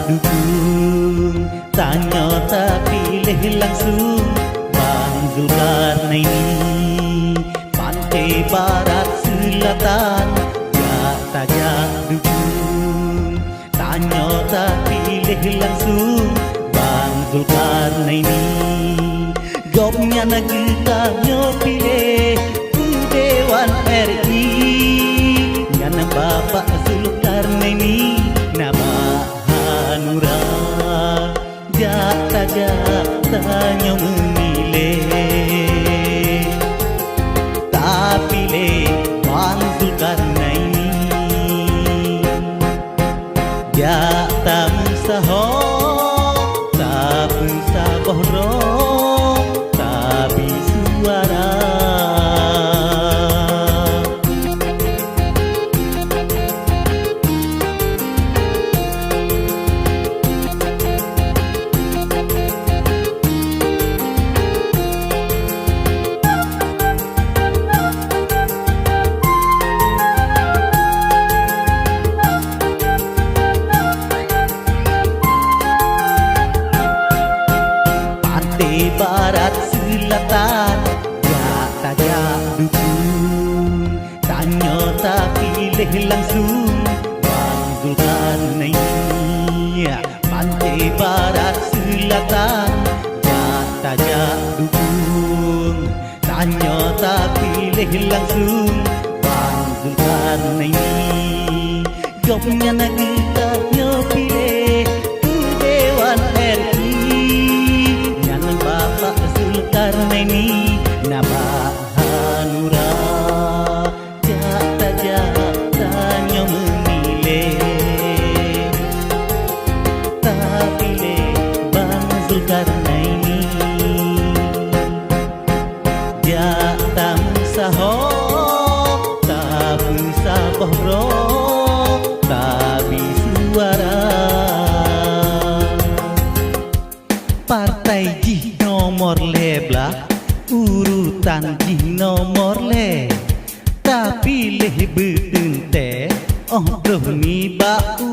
dukung, tanya tak pilih langsung. Bang Zulkarnain, pantai barat selatan, tak dukung, tanya tak pilih langsung. Bang Zulkarnain, jawabnya negeri tanya pilih ku Dewan RI. Nyana Bapak Zulkarnain nama Hanura, jata-jatanya memilih, tak pilih Bang Zulkarnain. Jata musahok, tak pensabah roh, tapi suara. Barat selatan, tak dukung, tanya tak pilih langsung. Bang Zulkarnain, pantai barat selatan, tak dukung, tanya tak pilih langsung. Bang Zulkarnain, jawabnya negeri tanya pilih ku Dewan RI. Bapak Zulkarnain nama Hanura, jata-jatanya memilih, tak pilih Bang Zulkarnain. Jata musahok, tak pensabah roh, tapi suara. Partai Jih nomor leblah, urutan Jih nomor le, tak pilih betente, oh roh ni bau